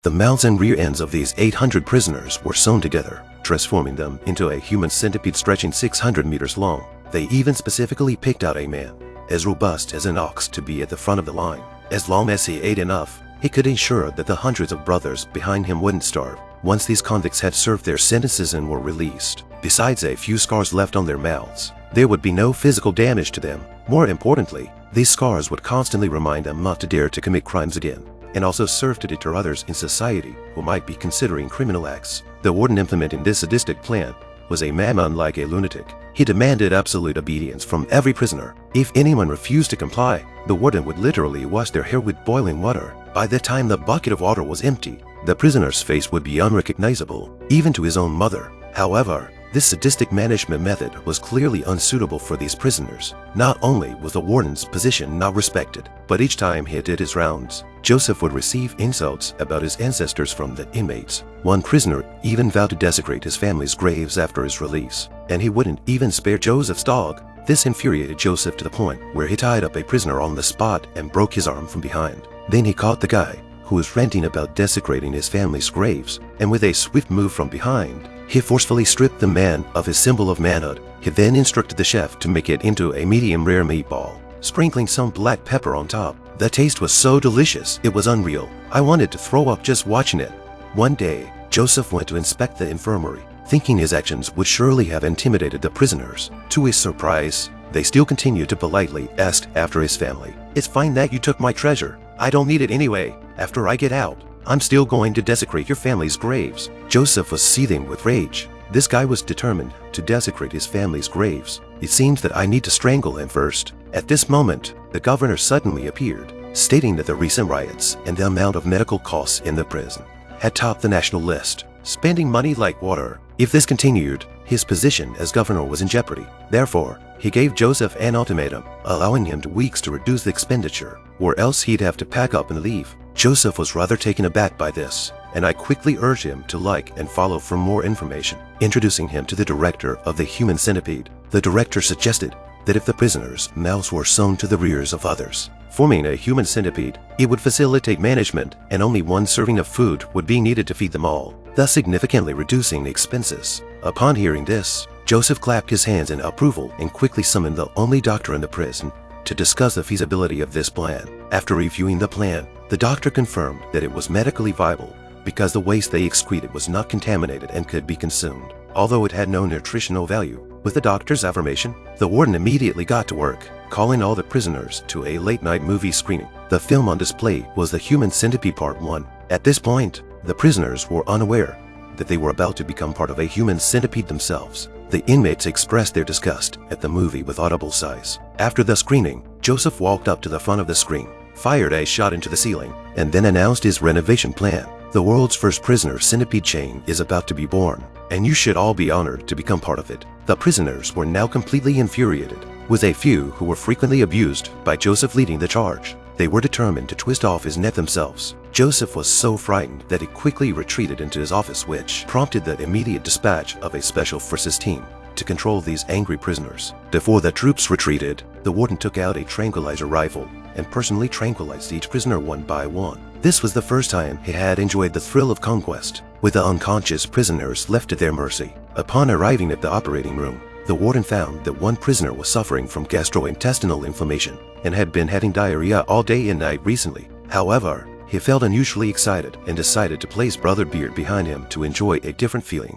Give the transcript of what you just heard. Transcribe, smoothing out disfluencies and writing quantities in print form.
The mouths and rear ends of these 800 prisoners were sewn together, transforming them into a human centipede stretching 600 meters long. They even specifically picked out a man, as robust as an ox, to be at the front of the line. As long as he ate enough, he could ensure that the hundreds of brothers behind him wouldn't starve. Once these convicts had served their sentences and were released, besides a few scars left on their mouths, there would be no physical damage to them. More importantly, these scars would constantly remind them not to dare to commit crimes again, and also serve to deter others in society who might be considering criminal acts. The warden implementing this sadistic plan was a madman like a lunatic. He demanded absolute obedience from every prisoner. If anyone refused to comply, the warden would literally wash their hair with boiling water. By the time the bucket of water was empty, the prisoner's face would be unrecognizable, even to his own mother. However, this sadistic management method was clearly unsuitable for these prisoners. Not only was the warden's position not respected, but each time he did his rounds, Joseph would receive insults about his ancestors from the inmates. One prisoner even vowed to desecrate his family's graves after his release, and he wouldn't even spare Joseph's dog. This infuriated Joseph to the point where he tied up a prisoner on the spot and broke his arm from behind. Then he caught the guy who was ranting about desecrating his family's graves, and with a swift move from behind, he forcefully stripped the man of his symbol of manhood. He then instructed the chef to make it into a medium-rare meatball, sprinkling some black pepper on top. The taste was so delicious, it was unreal. I wanted to throw up just watching it. One day, Joseph went to inspect the infirmary, thinking his actions would surely have intimidated the prisoners. To his surprise, they still continued to politely ask after his family. "It's fine that you took my treasure. I don't need it anyway. After I get out, I'm still going to desecrate your family's graves." Joseph was seething with rage. This guy was determined to desecrate his family's graves. "It seems that I need to strangle him first." At this moment, the governor suddenly appeared, stating that the recent riots and the amount of medical costs in the prison had topped the national list, spending money like water. If this continued, his position as governor was in jeopardy. Therefore, he gave Joseph an ultimatum, allowing him 2 weeks to reduce the expenditure, or else he'd have to pack up and leave. Joseph was rather taken aback by this, and I quickly urged him to like and follow for more information, introducing him to the director of the human centipede. The director suggested that if the prisoners' mouths were sewn to the rears of others, forming a human centipede, it would facilitate management, and only one serving of food would be needed to feed them all, thus significantly reducing the expenses. Upon hearing this, Joseph clapped his hands in approval and quickly summoned the only doctor in the prison to discuss the feasibility of this plan. After reviewing the plan, the doctor confirmed that it was medically viable because the waste they excreted was not contaminated and could be consumed, although it had no nutritional value. With the doctor's affirmation, the warden immediately got to work, calling all the prisoners to a late-night movie screening. The film on display was The Human Centipede Part 1. At this point, the prisoners were unaware that they were about to become part of a human centipede themselves. The inmates expressed their disgust at the movie with audible sighs. After the screening, Joseph walked up to the front of the screen, fired a shot into the ceiling, and then announced his renovation plan. "The world's first prisoner centipede chain is about to be born, and you should all be honored to become part of it." The prisoners were now completely infuriated, with a few who were frequently abused by Joseph leading the charge. They were determined to twist off his neck themselves. Joseph was so frightened that he quickly retreated into his office, which prompted the immediate dispatch of a special forces team to control these angry prisoners. Before the troops retreated, the warden took out a tranquilizer rifle and personally tranquilized each prisoner one by one. This was the first time he had enjoyed the thrill of conquest, with the unconscious prisoners left at their mercy. Upon arriving at the operating room, the warden found that one prisoner was suffering from gastrointestinal inflammation and had been having diarrhea all day and night recently. However, he felt unusually excited and decided to place Brother Beard behind him to enjoy a different feeling.